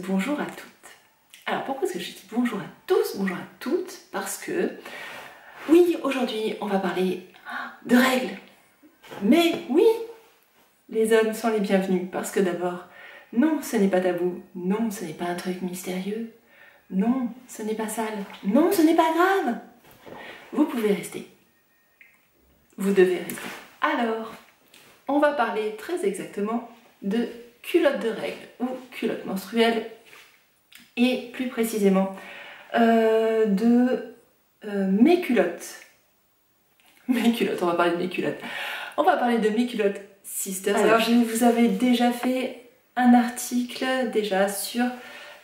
bonjour à toutes. Alors pourquoi est-ce que je dis bonjour à tous, bonjour à toutes? Parce que, oui, aujourd'hui on va parler de règles. Mais oui, les hommes sont les bienvenus parce que d'abord, non, ce n'est pas tabou, non, ce n'est pas un truc mystérieux, non, ce n'est pas sale, non, ce n'est pas grave. Vous pouvez rester. Vous devez rester. Alors, on va parler très exactement de culottes de règles ou culottes menstruelles et plus précisément de mes culottes. Mes culottes, on va parler de mes culottes. On va parler de mes culottes Sisters. Alors je vous avais déjà fait un article déjà sur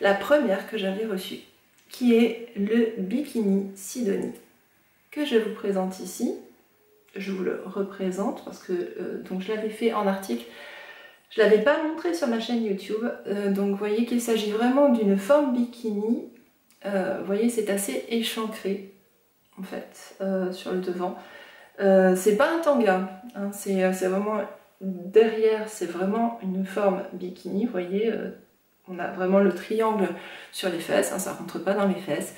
la première que j'avais reçue, qui est le bikini Sidonie, que je vous présente ici. Je vous le représente parce que donc je l'avais fait en article. Je ne l'avais pas montré sur ma chaîne YouTube, donc vous voyez qu'il s'agit vraiment d'une forme bikini. Vous voyez, c'est assez échancré en fait sur le devant. C'est pas un tanga, hein, c'est vraiment derrière, c'est vraiment une forme bikini. Vous voyez, on a vraiment le triangle sur les fesses, hein, ça rentre pas dans les fesses.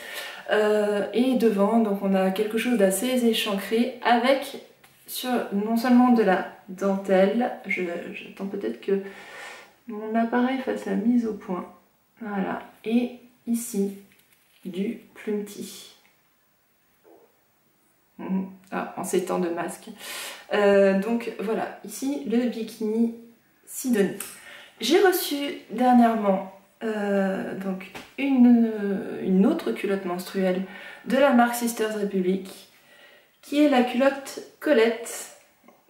Et devant, donc on a quelque chose d'assez échancré avec non seulement de la dentelle, j'attends peut-être que mon appareil fasse la mise au point, voilà, et ici du plumetis. En ces temps de masque. Donc voilà, ici le bikini Sidonie. J'ai reçu dernièrement donc une autre culotte menstruelle de la marque Sisters Republic, qui est la culotte Colette.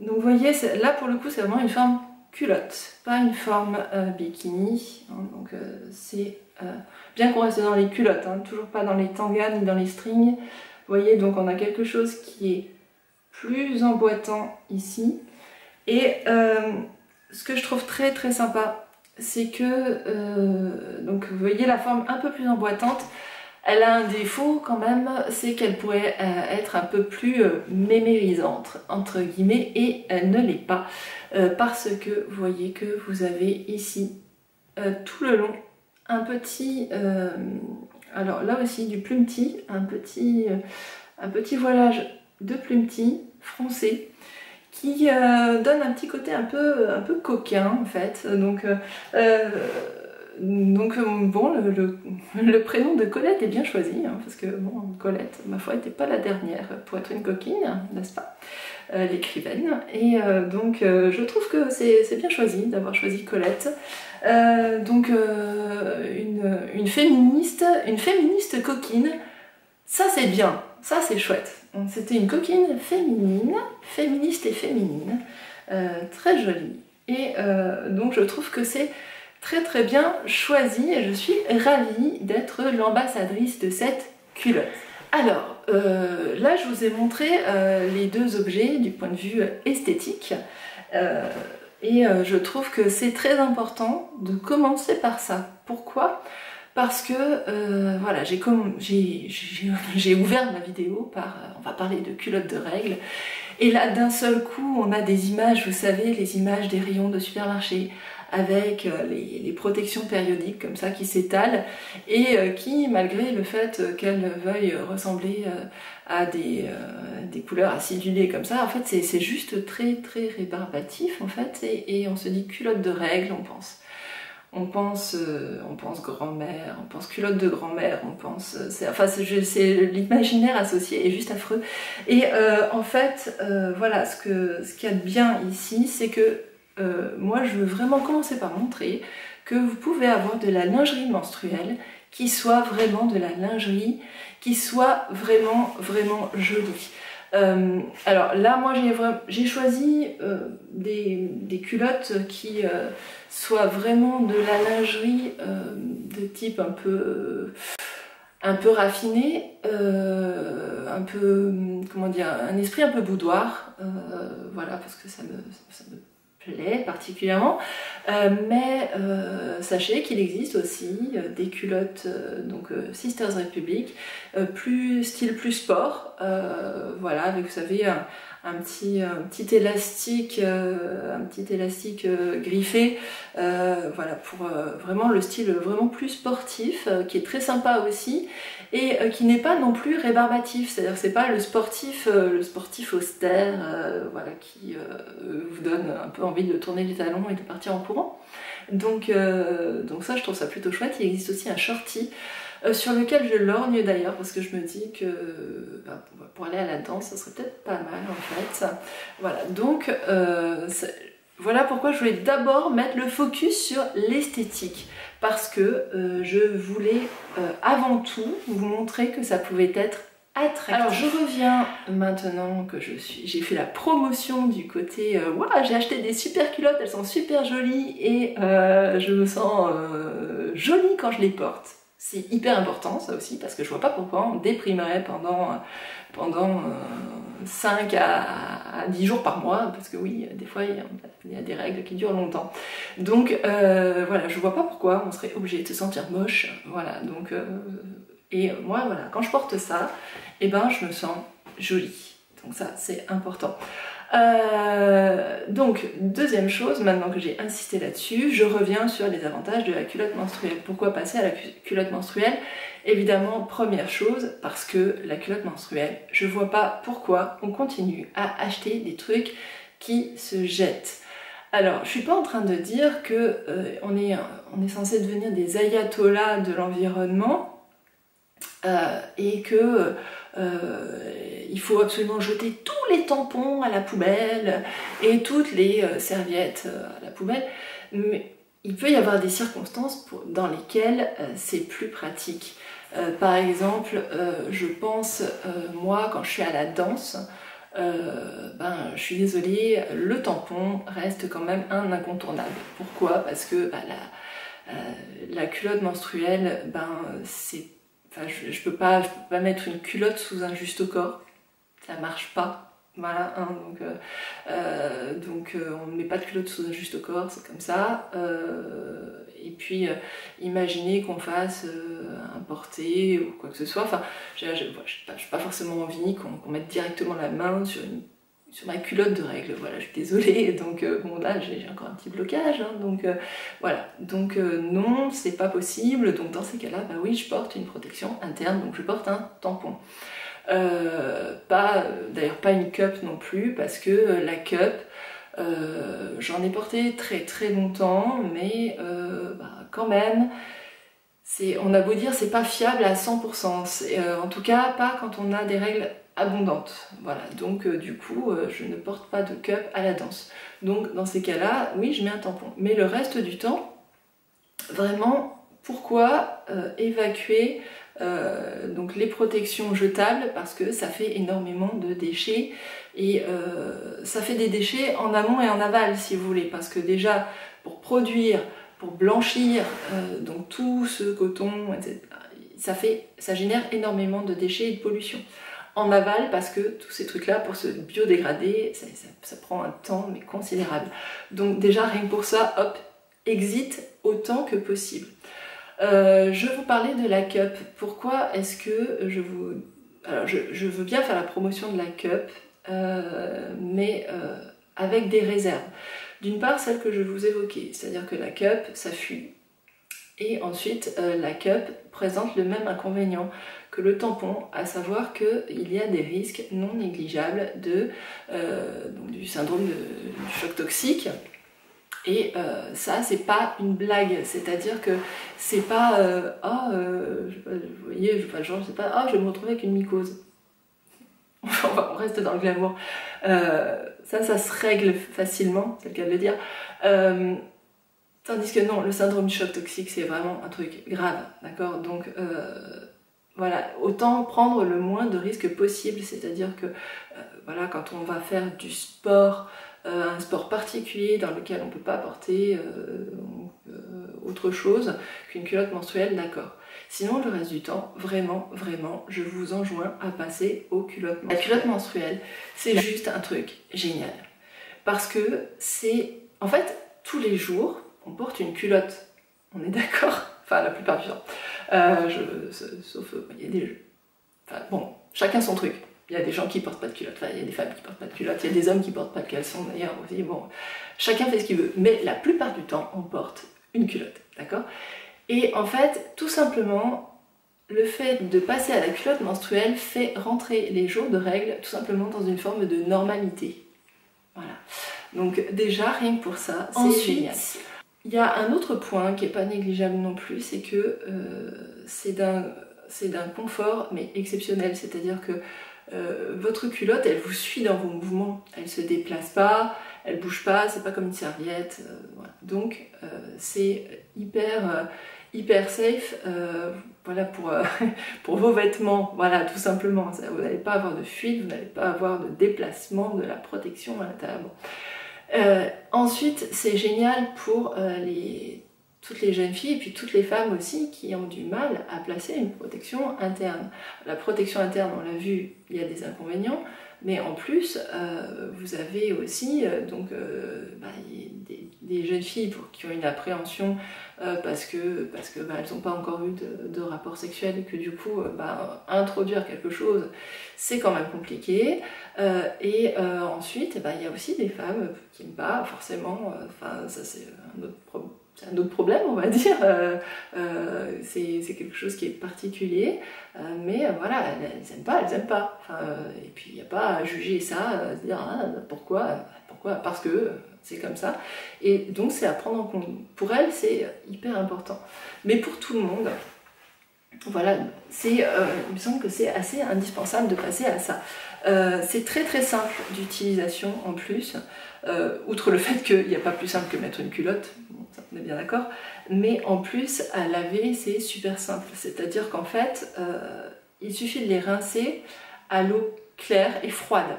Donc vous voyez, là pour le coup c'est vraiment une forme culotte, pas une forme bikini. Hein, donc c'est bien qu'on reste dans les culottes, hein, toujours pas dans les tangas ni dans les strings. Vous voyez, donc on a quelque chose qui est plus emboîtant ici. Et ce que je trouve très très sympa, c'est que, donc vous voyez la forme un peu plus emboîtante, elle a un défaut quand même, c'est qu'elle pourrait être un peu plus mémérisante, entre guillemets, et elle ne l'est pas. Parce que vous voyez que vous avez ici, tout le long, un petit... alors là aussi du plumetis, un petit voilage de plumetis froncé qui donne un petit côté un peu coquin en fait. Donc bon, le prénom de Colette est bien choisi, hein, parce que bon, Colette, ma foi, n'était pas la dernière pour être une coquine, n'est-ce pas, l'écrivaine. Et donc je trouve que c'est bien choisi d'avoir choisi Colette. Donc une féministe coquine, ça c'est bien, ça c'est chouette. C'était une coquine féminine, féministe et féminine, très jolie. Et donc je trouve que c'est très très bien choisi et je suis ravie d'être l'ambassadrice de cette culotte. Alors là je vous ai montré les deux objets du point de vue esthétique. Et je trouve que c'est très important de commencer par ça. Pourquoi? Parce que voilà, j'ai ouvert ma vidéo par on va parler de culottes de règles. Et là, d'un seul coup, on a des images, vous savez, les images des rayons de supermarché avec les protections périodiques comme ça qui s'étalent et qui, malgré le fait qu'elles veuillent ressembler à des couleurs acidulées comme ça, en fait c'est juste très très rébarbatif en fait, et on se dit culotte de règles, on pense grand-mère, on pense culotte de grand-mère, on pense... c'est l'imaginaire associé est juste affreux. Et en fait, voilà, ce qu'il y a de bien ici, c'est que moi je veux vraiment commencer par montrer que vous pouvez avoir de la lingerie menstruelle qui soit vraiment de la lingerie, qui soit vraiment vraiment jolie. Alors là moi j'ai choisi des culottes qui soient vraiment de la lingerie de type un peu raffiné, un peu, comment dire, un esprit un peu boudoir, voilà, parce que ça me plaît particulièrement, mais sachez qu'il existe aussi des culottes donc Sisters Republic, style plus sport, voilà, avec, vous savez, petit élastique, griffé, voilà, pour vraiment le style vraiment plus sportif, qui est très sympa aussi, et qui n'est pas non plus rébarbatif, c'est-à-dire que c'est pas le sportif austère, voilà, qui vous donne un peu envie de tourner les talons et de partir en courant. Donc ça, je trouve ça plutôt chouette. Il existe aussi un shorty sur lequel je lorgne d'ailleurs, parce que je me dis que pour aller à la danse, ça serait peut-être pas mal en fait. Voilà, donc voilà pourquoi je voulais d'abord mettre le focus sur l'esthétique, parce que je voulais avant tout vous montrer que ça pouvait être attractif. Alors je reviens maintenant que j'ai fait la promotion du côté waouh, j'ai acheté des super culottes, elles sont super jolies et je me sens jolie quand je les porte. C'est hyper important ça aussi, parce que je vois pas pourquoi on déprimerait pendant 5 à 10 jours par mois, parce que oui, des fois il y a des règles qui durent longtemps. Donc voilà, je vois pas pourquoi on serait obligé de se sentir moche, voilà, donc et moi voilà, quand je porte ça, et ben je me sens jolie, donc ça c'est important. Donc, deuxième chose, maintenant que j'ai insisté là-dessus, je reviens sur les avantages de la culotte menstruelle. Pourquoi passer à la culotte menstruelle? Évidemment, première chose, parce que la culotte menstruelle, je vois pas pourquoi on continue à acheter des trucs qui se jettent. Alors, je suis pas en train de dire que on est censé devenir des ayatollahs de l'environnement et que il faut absolument jeter tous les tampons à la poubelle et toutes les serviettes à la poubelle, mais il peut y avoir des circonstances dans lesquelles c'est plus pratique. Par exemple, je pense, moi, quand je suis à la danse, je suis désolée, le tampon reste quand même un incontournable. Pourquoi? Parce que la culotte menstruelle, c'est... Enfin, je peux pas mettre une culotte sous un juste corps, ça marche pas. Voilà, hein, donc on ne met pas de culotte sous un juste corps, c'est comme ça. Et puis imaginez qu'on fasse un porté ou quoi que ce soit. Enfin, j'ai pas forcément envie qu'on mette directement la main sur ma culotte de règle, voilà, je suis désolée, donc bon là j'ai encore un petit blocage, hein, donc voilà, donc non, c'est pas possible, donc dans ces cas-là, bah oui, je porte une protection interne, donc je porte un tampon. D'ailleurs pas une cup non plus, parce que la cup, j'en ai porté très très longtemps, mais quand même, on a beau dire, c'est pas fiable à 100%, en tout cas pas quand on a des règles abondantes. Voilà, donc du coup, je ne porte pas de cup à la danse. Donc dans ces cas-là, oui, je mets un tampon. Mais le reste du temps, vraiment, pourquoi évacuer donc les protections jetables? Parce que ça fait énormément de déchets, et ça fait des déchets en amont et en aval, si vous voulez, parce que déjà, pour produire, pour blanchir donc tout ce coton, etc., ça génère énormément de déchets et de pollution. En aval, parce que tous ces trucs-là, pour se biodégrader, ça prend un temps mais considérable. Donc déjà, rien que pour ça, hop, exit autant que possible. Je vous parlais de la cup. Pourquoi est-ce que Alors, je veux bien faire la promotion de la cup, mais avec des réserves. D'une part, celle que je vous évoquais, c'est-à-dire que la cup, ça fuit. Et ensuite, la cup présente le même inconvénient que le tampon, à savoir qu'il y a des risques non négligeables donc du syndrome du choc toxique. Et ça, c'est pas une blague, c'est-à-dire que c'est pas vous voyez, genre, je sais pas, je vais me retrouver avec une mycose. On reste dans le glamour. Ça se règle facilement, c'est le cas de le dire. Tandis que non, le syndrome du choc toxique, c'est vraiment un truc grave, d'accord? Donc voilà, autant prendre le moins de risques possible, c'est-à-dire que voilà, quand on va faire du sport, un sport particulier dans lequel on ne peut pas porter autre chose qu'une culotte menstruelle, d'accord. Sinon, le reste du temps, vraiment, vraiment, je vous enjoins à passer aux culottes menstruelles. La culotte menstruelle, c'est juste un truc génial. Parce que c'est, en fait, tous les jours, on porte une culotte. On est d'accord? Enfin, la plupart du temps. Sauf, il y a des jeux. Enfin, bon, chacun son truc. Il y a des gens qui portent pas de culotte, enfin il y a des femmes qui portent pas de culotte, il y a des hommes qui portent pas de caleçon d'ailleurs aussi, bon, chacun fait ce qu'il veut, mais la plupart du temps on porte une culotte, d'accord? Et en fait, tout simplement, le fait de passer à la culotte menstruelle fait rentrer les jours de règles tout simplement dans une forme de normalité. Voilà. Donc déjà, rien que pour ça, c'est génial. Il y a un autre point qui n'est pas négligeable non plus, c'est que c'est d'un confort, mais exceptionnel. C'est-à-dire que votre culotte, elle vous suit dans vos mouvements. Elle ne se déplace pas, elle ne bouge pas, c'est pas comme une serviette. Voilà. Donc c'est hyper safe, voilà, pour vos vêtements, voilà, tout simplement. Vous n'allez pas avoir de fuite, vous n'allez pas avoir de déplacement, de la protection à l'intérieur. Bon. Ensuite, c'est génial pour toutes les jeunes filles et puis toutes les femmes aussi qui ont du mal à placer une protection interne. La protection interne, on l'a vu, il y a des inconvénients, mais en plus, vous avez aussi des jeunes filles qui ont une appréhension parce que elles n'ont pas encore eu de rapport sexuel et que du coup, introduire quelque chose, c'est quand même compliqué. Ensuite, il y a aussi des femmes qui n'aiment pas forcément, ça c'est un autre problème, on va dire, c'est quelque chose qui est particulier, mais voilà, elles aiment pas. Et puis il n'y a pas à juger ça, à se dire pourquoi, parce que c'est comme ça. Et donc c'est à prendre en compte. Pour elles, c'est hyper important. Mais pour tout le monde, voilà, il me semble que c'est assez indispensable de passer à ça. C'est très simple d'utilisation en plus, outre le fait qu'il n'y a pas plus simple que mettre une culotte, bon, ça, on est bien d'accord, mais en plus à laver c'est super simple, c'est-à-dire qu'en fait il suffit de les rincer à l'eau claire et froide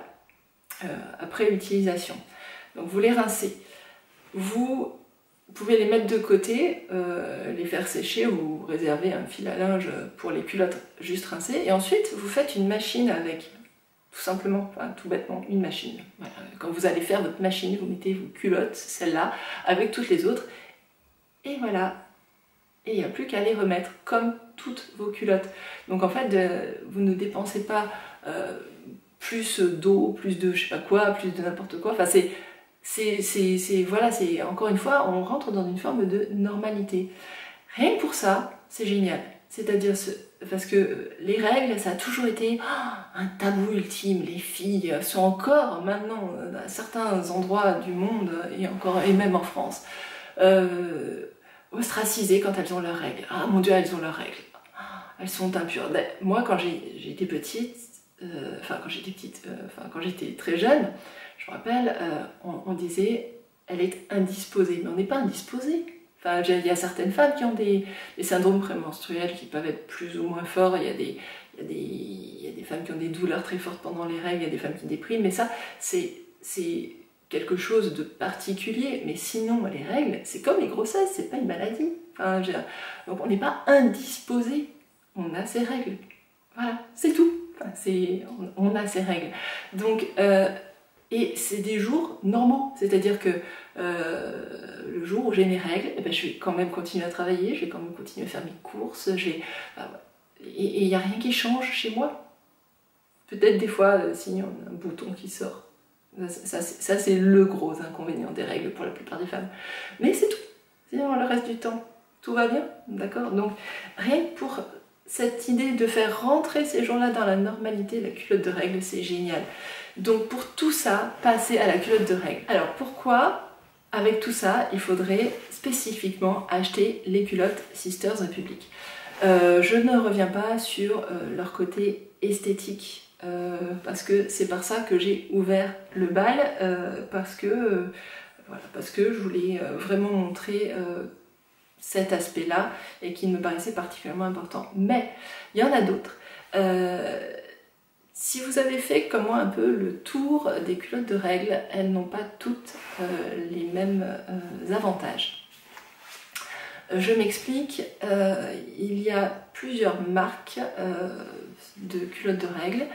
après utilisation. Donc vous les rincez, vous pouvez les mettre de côté, les faire sécher ou réserver un fil à linge pour les culottes juste rincées, et ensuite vous faites une machine avec. Tout simplement, tout bêtement, une machine. Voilà. Quand vous allez faire votre machine, vous mettez vos culottes, celle-là, avec toutes les autres, et voilà. Et il n'y a plus qu'à les remettre, comme toutes vos culottes. Donc en fait, vous ne dépensez pas plus d'eau, plus de je sais pas quoi, plus de n'importe quoi. Enfin, voilà, c'est encore une fois, on rentre dans une forme de normalité. Rien que pour ça, c'est génial. C'est-à-dire, parce que les règles, ça a toujours été un tabou ultime. Les filles sont encore, maintenant, à certains endroits du monde, et même en France, ostracisées quand elles ont leurs règles. Ah mon Dieu, elles ont leurs règles. Elles sont impures. Moi, quand j'étais petite, quand j'étais très jeune, je me rappelle, on disait, elle est indisposée. Mais on n'est pas indisposée. Enfin, il y a certaines femmes qui ont des syndromes prémenstruels qui peuvent être plus ou moins forts. Il y a des femmes qui ont des douleurs très fortes pendant les règles, il y a des femmes qui dépriment, mais ça, c'est quelque chose de particulier. Mais sinon, les règles, c'est comme les grossesses, c'est pas une maladie. Enfin, donc on n'est pas indisposé, on a ses règles. Voilà, c'est tout. Enfin, on a ses règles. Donc, et c'est des jours normaux, c'est-à-dire que le jour où j'ai mes règles, je vais quand même continuer à travailler, je vais quand même continuer à faire mes courses, et il n'y a rien qui change chez moi. Peut-être des fois, s'il y a un bouton qui sort. Ça c'est le gros inconvénient des règles pour la plupart des femmes. Mais c'est tout. Sinon, le reste du temps, tout va bien, d'accord? Donc, rien que pour cette idée de faire rentrer ces jours-là dans la normalité, la culotte de règles, c'est génial. Donc pour tout ça, passer à la culotte de règles. Alors pourquoi, avec tout ça, il faudrait spécifiquement acheter les culottes Sisters Republic? Je ne reviens pas sur leur côté esthétique, parce que c'est par ça que j'ai ouvert le bal, parce que je voulais vraiment montrer cet aspect-là et qui me paraissait particulièrement important. Mais il y en a d'autres. Si vous avez fait comme moi un peu le tour des culottes de règles, elles n'ont pas toutes les mêmes avantages. Je m'explique, il y a plusieurs marques de culottes de règles.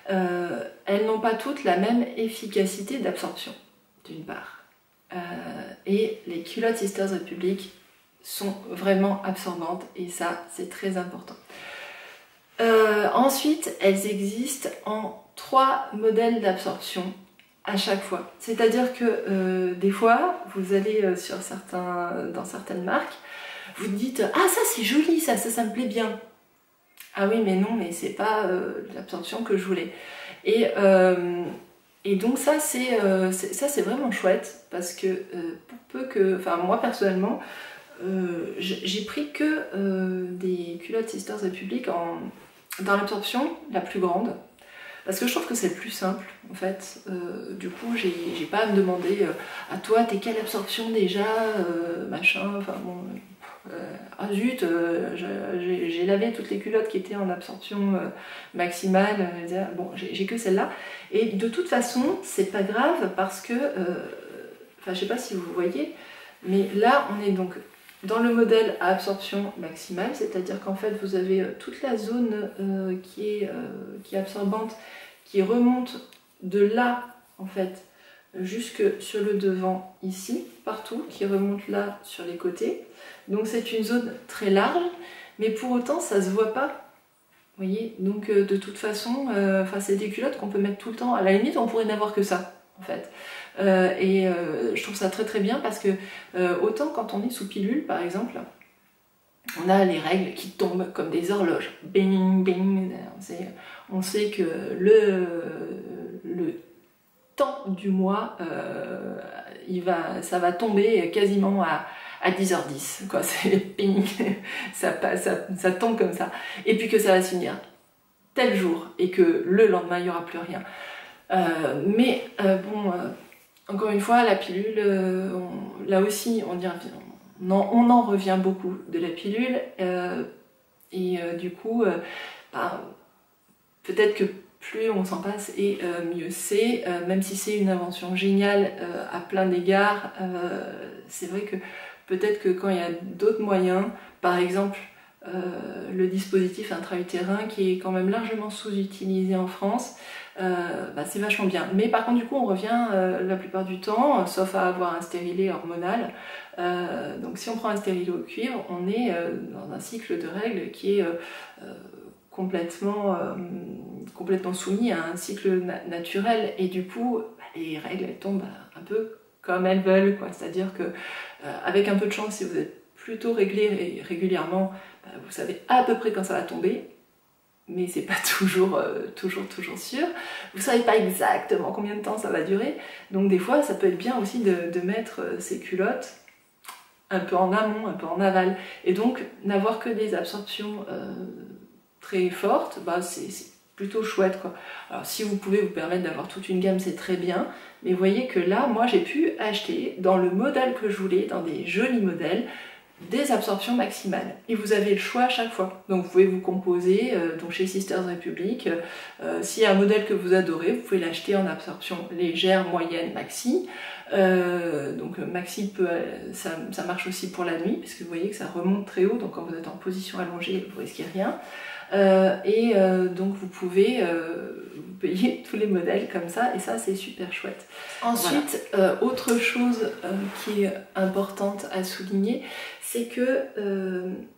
Elles n'ont pas toutes la même efficacité d'absorption, d'une part. Et les culottes Sisters Republic sont vraiment absorbantes et ça, c'est très important. Ensuite, elles existent en 3 modèles d'absorption à chaque fois. C'est-à-dire que des fois, vous allez dans certaines marques, vous dites « Ah, ça c'est joli, ça me plaît bien ». Ah oui, mais non, mais c'est pas l'absorption que je voulais. Et donc ça c'est vraiment chouette, parce que pour peu que... Enfin, moi personnellement, j'ai pris que des culottes Sisters Republic dans l'absorption la plus grande. Parce que je trouve que c'est le plus simple, en fait. Du coup, j'ai pas à me demander à toi, t'es quelle absorption déjà, machin, enfin bon. Ah zut, j'ai lavé toutes les culottes qui étaient en absorption maximale. Bon, j'ai que celle-là. Et de toute façon, c'est pas grave parce que, enfin, je sais pas si vous voyez, mais là, on est donc dans le modèle à absorption maximale, c'est-à-dire qu'en fait vous avez toute la zone qui est absorbante, qui remonte de là en fait jusque sur le devant ici, partout, qui remonte là sur les côtés. Donc c'est une zone très large, mais pour autant ça se voit pas. Vous voyez, donc de toute façon, c'est des culottes qu'on peut mettre tout le temps. À la limite, on pourrait n'avoir que ça en fait. Je trouve ça très très bien parce que autant quand on est sous pilule par exemple, on a les règles qui tombent comme des horloges, bing bing, on sait que le temps du mois ça va tomber quasiment à 10h10 quoi, c'est ping, ça tombe comme ça, et puis que ça va se finir tel jour et que le lendemain il n'y aura plus rien. Encore une fois, la pilule, là aussi, on en revient beaucoup de la pilule, du coup, peut-être que plus on s'en passe et mieux c'est, même si c'est une invention géniale à plein d'égards, c'est vrai que peut-être que quand il y a d'autres moyens, par exemple le dispositif intra-utérin qui est quand même largement sous-utilisé en France, c'est vachement bien. Mais par contre du coup on revient la plupart du temps, sauf à avoir un stérilet hormonal, donc si on prend un stérilet au cuivre, on est dans un cycle de règles qui est complètement soumis à un cycle naturel, et du coup les règles elles tombent un peu comme elles veulent, quoi. C'est-à-dire que avec un peu de chance, si vous êtes plutôt réglé régulièrement, vous savez à peu près quand ça va tomber, mais c'est pas toujours sûr. Vous savez pas exactement combien de temps ça va durer, donc des fois ça peut être bien aussi de mettre ces culottes un peu en amont, un peu en aval, et donc n'avoir que des absorptions très fortes, c'est plutôt chouette, quoi. Alors si vous pouvez vous permettre d'avoir toute une gamme, c'est très bien, mais vous voyez que là, moi j'ai pu acheter dans le modèle que je voulais, dans des jolis modèles, des absorptions maximales. Et vous avez le choix à chaque fois. Donc vous pouvez vous composer, donc chez Sisters Republic, s'il y a un modèle que vous adorez, vous pouvez l'acheter en absorption légère, moyenne, maxi. Donc maxi, ça marche aussi pour la nuit, parce que vous voyez que ça remonte très haut, donc quand vous êtes en position allongée, vous risquez rien. Donc vous pouvez vous payer tous les modèles comme ça, et ça c'est super chouette. Ensuite, voilà. Autre chose qui est importante à souligner, c'est que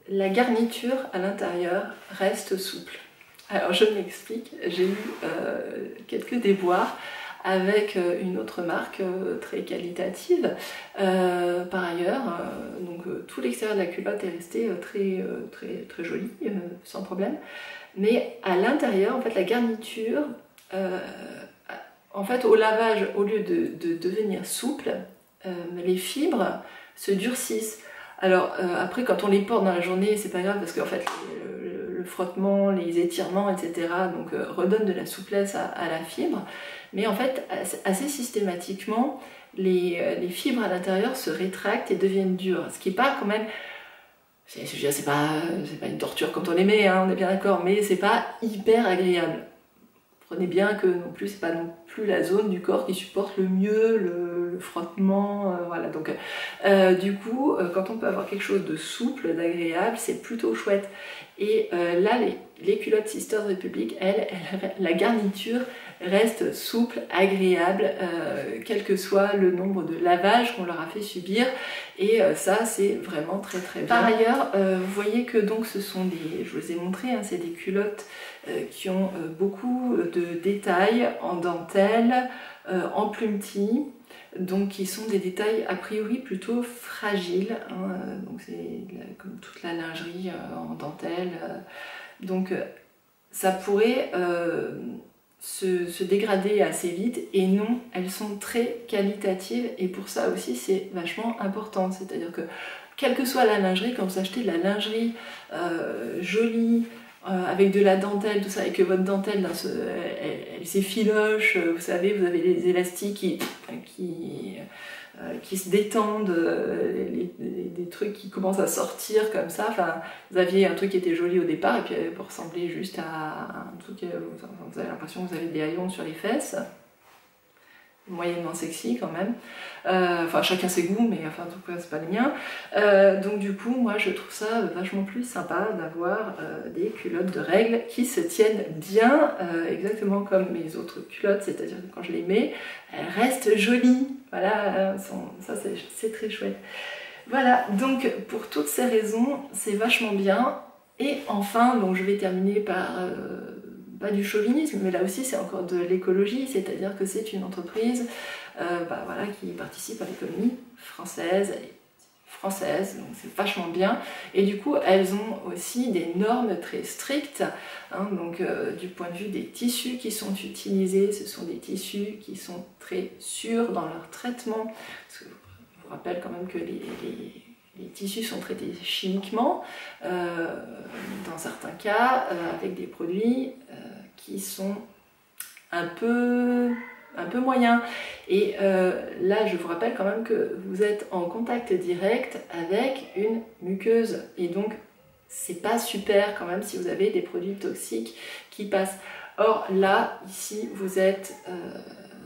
la garniture à l'intérieur reste souple. Alors je m'explique, j'ai eu quelques déboires avec une autre marque très qualitative par ailleurs, donc tout l'extérieur de la culotte est resté très joli, sans problème, mais à l'intérieur en fait la garniture, en fait au lavage, au lieu de devenir souple, les fibres se durcissent. Alors après quand on les porte dans la journée c'est pas grave, parce qu'en fait le frottement, les étirements, etc. donc redonnent de la souplesse à la fibre, mais en fait assez systématiquement les fibres à l'intérieur se rétractent et deviennent dures, ce qui est pas quand même, c'est pas une torture quand on les met, hein, on est bien d'accord, mais c'est pas hyper agréable. Prenez bien que non plus, c'est pas non plus la zone du corps qui supporte le mieux le frottement, voilà. Donc du coup, quand on peut avoir quelque chose de souple, d'agréable, c'est plutôt chouette. Et là, les culottes Sisters Republic, la garniture reste souple, agréable, quel que soit le nombre de lavages qu'on leur a fait subir, et ça c'est vraiment très très bien. Par ailleurs, vous voyez que donc ce sont des, je vous ai montré, hein, c'est des culottes qui ont beaucoup de détails en dentelle, en plumetis, donc qui sont des détails a priori plutôt fragiles, hein, donc c'est comme toute la lingerie en dentelle, donc ça pourrait se dégrader assez vite, et non, elles sont très qualitatives, et pour ça aussi c'est vachement important, c'est-à-dire que quelle que soit la lingerie, quand vous achetez de la lingerie jolie, avec de la dentelle, tout ça, et que votre dentelle elle s'effiloche, vous savez, vous avez les élastiques qui se détendent, des trucs qui commencent à sortir comme ça, enfin, vous aviez un truc qui était joli au départ, et puis vous ressemblez juste à un truc, vous avez l'impression que vous avez des haillons sur les fesses, moyennement sexy quand même, enfin chacun ses goûts, mais enfin en tout cas c'est pas les miens, donc du coup moi je trouve ça vachement plus sympa d'avoir des culottes de règles qui se tiennent bien, exactement comme mes autres culottes, c'est-à-dire que quand je les mets, elles restent jolies, voilà, ça c'est très chouette. Voilà, donc pour toutes ces raisons, c'est vachement bien. Et enfin, donc je vais terminer par pas du chauvinisme, mais là aussi c'est encore de l'écologie, c'est-à-dire que c'est une entreprise voilà, qui participe à l'économie française, donc c'est vachement bien. Et du coup, elles ont aussi des normes très strictes, hein, donc du point de vue des tissus qui sont utilisés, ce sont des tissus qui sont très sûrs dans leur traitement, parce que je vous rappelle quand même que les tissus sont traités chimiquement, dans certains cas, avec des produits qui sont un peu moyens. Et là, je vous rappelle quand même que vous êtes en contact direct avec une muqueuse. Et donc, c'est pas super quand même si vous avez des produits toxiques qui passent. Or, là, ici, vous êtes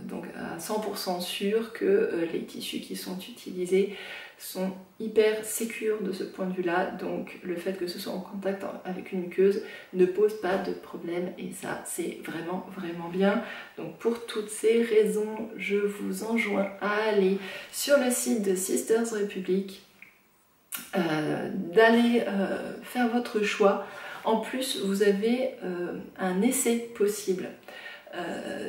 donc à 100% sûr que les tissus qui sont utilisés sont hyper sécures de ce point de vue-là, donc le fait que ce soit en contact avec une muqueuse ne pose pas de problème, et ça c'est vraiment bien. Donc pour toutes ces raisons, je vous enjoins à aller sur le site de Sisters Republic, d'aller faire votre choix. En plus, vous avez un essai possible.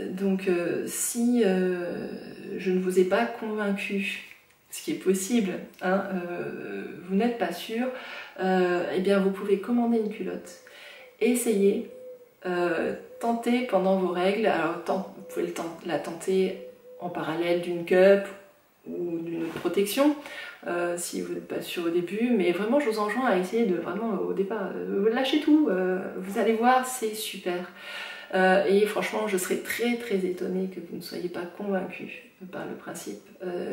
Donc si je ne vous ai pas convaincu, ce qui est possible, hein, vous n'êtes pas sûr, eh bien vous pouvez commander une culotte, essayer, tenter pendant vos règles. Alors vous pouvez la tenter en parallèle d'une cup ou d'une autre protection, si vous n'êtes pas sûr au début, mais vraiment je vous enjoins à essayer de vraiment au départ, lâchez tout, vous allez voir, c'est super. Et franchement, je serais très étonnée que vous ne soyez pas convaincus par le principe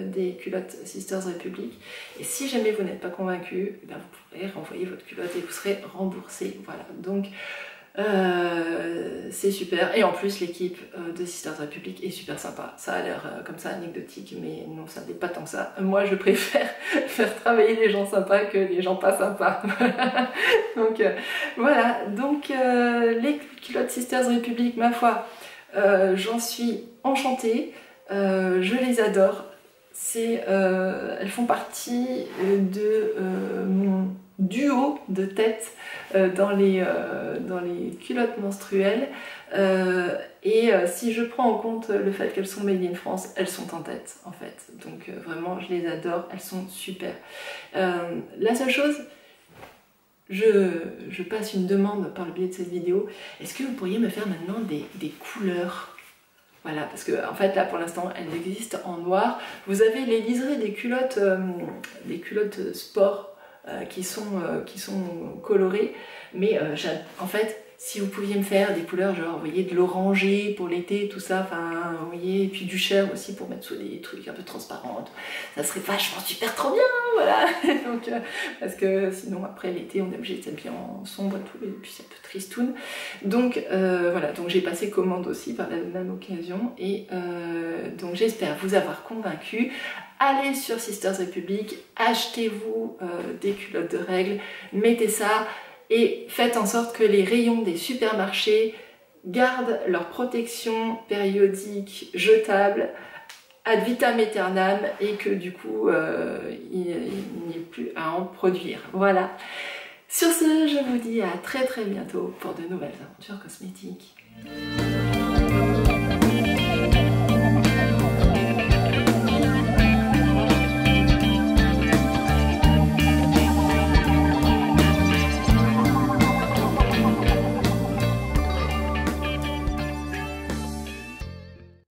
des culottes Sisters Republic. Et si jamais vous n'êtes pas convaincus, eh bien vous pourrez renvoyer votre culotte et vous serez remboursé. Voilà, donc c'est super. Et en plus, l'équipe de Sisters Republic est super sympa. Ça a l'air comme ça anecdotique, mais non, ça n'est pas tant que ça. Moi, je préfère faire travailler les gens sympas que les gens pas sympas. Donc voilà, donc les culottes Sisters Republic, ma foi, j'en suis enchantée, je les adore. Elles font partie de mon duo de tête dans les culottes menstruelles, et si je prends en compte le fait qu'elles sont made in France, elles sont en tête en fait, donc vraiment je les adore, elles sont super. La seule chose, je passe une demande par le biais de cette vidéo, est-ce que vous pourriez me faire maintenant des couleurs? Voilà, parce que en fait là pour l'instant elles existent en noir. Vous avez les liserés des culottes sport qui sont colorées, mais en fait si vous pouviez me faire des couleurs genre vous voyez de l'orangé pour l'été, tout ça, enfin vous voyez, et puis du chair aussi pour mettre sous des trucs un peu transparents, ça serait vachement super trop bien, voilà. Donc parce que sinon après l'été on est obligé de s'habiller en sombre et tout, et puis c'est un peu tristoun. Donc voilà, donc j'ai passé commande aussi par la même occasion, et donc j'espère vous avoir convaincu. Allez sur Sisters Republic, achetez-vous des culottes de règles, mettez ça. et faites en sorte que les rayons des supermarchés gardent leur protection périodique jetable ad vitam aeternam et que du coup il n'y ait plus à en produire. Voilà. Sur ce, je vous dis à très bientôt pour de nouvelles aventures cosmétiques.